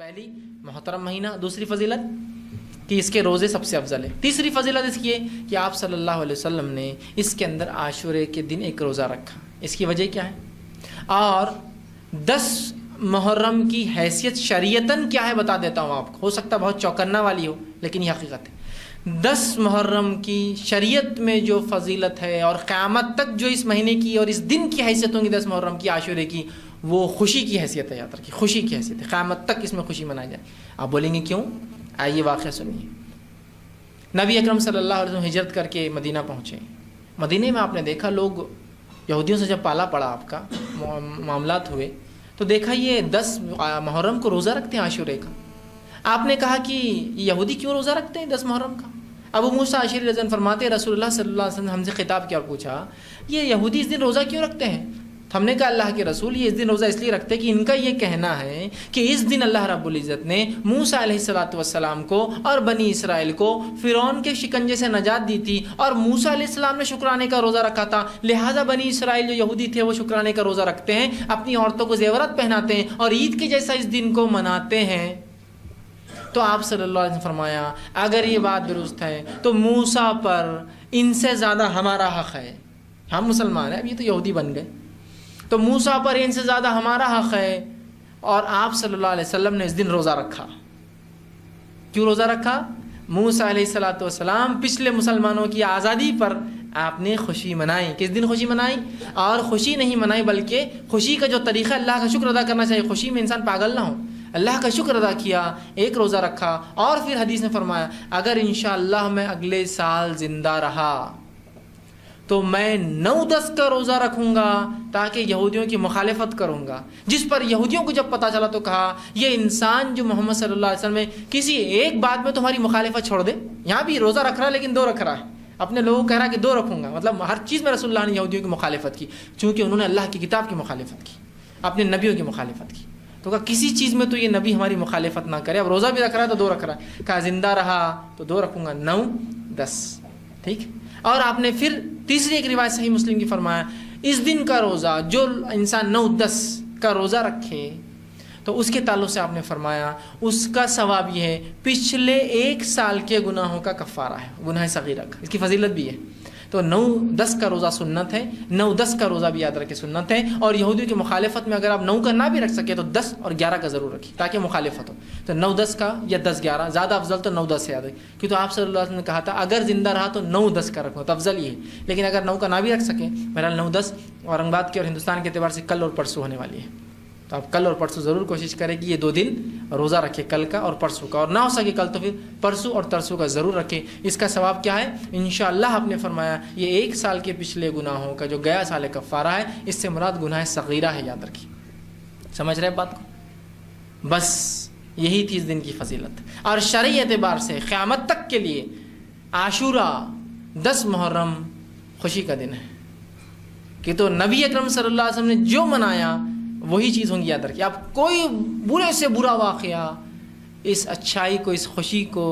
پہلی محترم مہینہ، دوسری فضیلت کہ اس کے روزے سب سے افضل ہے، تیسری فضیلت اس کی ہے کہ آپ صلی اللہ علیہ وسلم نے اس کے اندر عاشورے کے دن ایک روزہ رکھا۔ اس کی وجہ کیا ہے؟ اور 10 محرم کی حیثیت شریعتاً کیا ہے بتا دیتا ہوں آپ کو، ہو سکتا ہے بہت چوکنا والی ہو لیکن یہ حقیقت ہے۔ 10 محرم کی شریعت میں جو فضیلت ہے اور قیامت تک جو اس مہینے کی اور اس دن کی حیثیت ہوں گی 10 محرم کی عاشورے کی، وہ خوشی کی حیثیت ہے، یاد رکھیے خوشی کی حیثیت ہے، قیامت تک اس میں خوشی منائی جائے۔ آپ بولیں گے کیوں؟ آئیے واقعہ سنیے۔ نبی اکرم صلی اللہ علیہ وسلم ہجرت کر کے مدینہ پہنچے۔ مدینہ میں آپ نے دیکھا لوگ یہودیوں سے جب پالا پڑا آپ کا معاملات ہوئے تو دیکھا یہ 10 محرم کو روزہ رکھتے ہیں عاشورے کا۔ آپ نے کہا کہ یہودی کیوں روزہ رکھتے ہیں 10 محرم کا؟ ابو موسیٰ اشعری رضی اللہ عنہ فرماتے رسول اللہ صلی اللہ علیہ وسلم ہم سے خطاب کیا اور پوچھا یہ یہودی اس دن روزہ کیوں رکھتے ہیں؟ ہم نے کہا اللہ کے رسول یہ اس دن روزہ اس لیے رکھتے کہ ان کا یہ کہنا ہے کہ اس دن اللہ رب العزت نے موسیٰ علیہ السلام کو اور بنی اسرائیل کو فرعون کے شکنجے سے نجات دی تھی، اور موسیٰ علیہ السلام نے شکرانے کا روزہ رکھا تھا، لہٰذا بنی اسرائیل جو یہودی تھے وہ شکرانے کا روزہ رکھتے ہیں، اپنی عورتوں کو زیورات پہناتے ہیں اور عید کے جیسا اس دن کو مناتے ہیں۔ تو آپ صلی اللہ علیہ وسلم فرمایا اگر یہ بات درست ہے تو موسیٰ پر ان سے زیادہ ہمارا حق ہے۔ ہم مسلمان ہیں، اب یہ تو یہودی بن گئے، تو موسیٰ پر ان سے زیادہ ہمارا حق ہے، اور آپ صلی اللہ علیہ وسلم نے اس دن روزہ رکھا۔ کیوں روزہ رکھا؟ موسیٰ علیہ السلام پچھلے مسلمانوں کی آزادی پر آپ نے خوشی منائی۔ کس دن خوشی منائی؟ اور خوشی نہیں منائی بلکہ خوشی کا جو طریقہ اللہ کا شکر ادا کرنا چاہیے، خوشی میں انسان پاگل نہ ہو، اللہ کا شکر ادا کیا، ایک روزہ رکھا، اور پھر حدیث نے فرمایا اگر انشاءاللہ میں اگلے سال زندہ رہا تو میں 9-10 کا روزہ رکھوں گا تاکہ یہودیوں کی مخالفت کروں گا۔ جس پر یہودیوں کو جب پتہ چلا تو کہا یہ انسان جو محمد صلی اللہ علیہ وسلم میں کسی ایک بات میں تمہاری مخالفت چھوڑ دے، یہاں بھی روزہ رکھ رہا ہے لیکن 2 رکھ رہا ہے، اپنے لوگوں کو کہہ رہا ہے کہ 2 رکھوں گا، مطلب ہر چیز میں رسول اللہ نے یہودیوں کی مخالفت کی، چونکہ انہوں نے اللہ کی کتاب کی مخالفت کی، اپنے نبیوں کی مخالفت کی، تو کہا کسی چیز میں تو یہ نبی ہماری مخالفت نہ کرے۔ اب روزہ بھی رکھ رہا ہے تو 2 رکھ رہا ہے، کہا زندہ رہا تو 2 رکھوں گا، 9-10، ٹھیک۔ اور آپ نے پھر تیسری ایک روایت صحیح مسلم کی فرمایا اس دن کا روزہ جو انسان 9-10 کا روزہ رکھے تو اس کے تعلق سے آپ نے فرمایا اس کا ثواب یہ ہے پچھلے 1 سال کے گناہوں کا کفارہ ہے، گناہ صغیرہ کا، اس کی فضیلت بھی ہے۔ تو 9-10 کا روزہ سنت ہے، 9-10 کا روزہ بھی یاد رکھے سنت ہے، اور یہودیوں کی مخالفت میں اگر آپ 9 کا نہ بھی رکھ سکے تو 10 اور 11 کا ضرور رکھیے تاکہ مخالفت ہو۔ تو 9-10 کا یا 10-11 زیادہ افضل تو 9-10 سے یاد رکھیں، کیونکہ آپ صلی اللہ علیہ وسلم نے کہا تھا اگر زندہ رہا تو 9-10 کا رکھو، تو افضل یہ ہے، لیکن اگر 9 کا نہ بھی رکھ سکیں، بہرحال 9-10 اورنگ آباد کے اور ہندوستان کے اعتبار سے کل اور پرسوں ہونے والی ہے، تو آپ کل اور پرسوں ضرور کوشش کریں کہ یہ 2 دن روزہ رکھے، کل کا اور پرسوں کا، اور نہ ہو سکے کل تو پھر پرسوں اور ترسوں کا ضرور رکھیں۔ اس کا ثواب کیا ہے؟ انشاءاللہ آپ نے فرمایا یہ 1 سال کے پچھلے گناہوں کا جو گیا سال کفارہ ہے، اس سے مراد گناہ صغیرہ ہے، یاد رکھیے۔ سمجھ رہے بات کو؟ بس یہی تھی اس دن کی فضیلت، اور شرعی اعتبار سے قیامت تک کے لیے عاشورہ 10 محرم خوشی کا دن ہے، کہ تو نبی اکرم صلی اللہ علیہ وسلم نے جو منایا وہی چیز ہوں گی، یاد رکھیے۔ آپ کوئی برے سے برا واقعہ اس اچھائی کو، اس خوشی کو،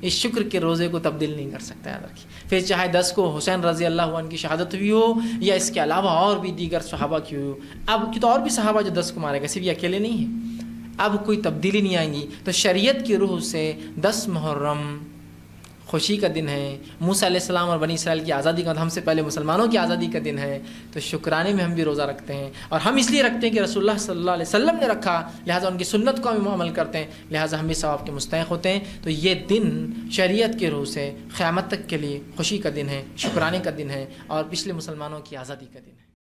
اس شکر کے روزے کو تبدیل نہیں کر سکتا، یاد رکھیے۔ پھر چاہے 10 کو حسین رضی اللہ عنہ کی شہادت ہوئی ہو یا اس کے علاوہ اور بھی دیگر صحابہ کی ہوئی ہو، اب کی تو اور بھی صحابہ جو 10 کو مارے گئے، صرف یہ اکیلے نہیں ہیں، اب کوئی تبدیلی نہیں آئیں گی۔ تو شریعت کی روح سے 10 محرم خوشی کا دن ہے، موسیٰ علیہ السلام اور بنی اسرائیل کی آزادی کا، ہم سے پہلے مسلمانوں کی آزادی کا دن ہے، تو شکرانے میں ہم بھی روزہ رکھتے ہیں، اور ہم اس لیے رکھتے ہیں کہ رسول اللہ صلی اللہ علیہ وسلم نے رکھا، لہٰذا ان کی سنت کو ہم عمل کرتے ہیں، لہٰذا ہم بھی ثواب کے مستحق ہوتے ہیں۔ تو یہ دن شریعت کے روح سے قیامت تک کے لیے خوشی کا دن ہے، شکرانے کا دن ہے، اور پچھلے مسلمانوں کی آزادی کا دن ہے۔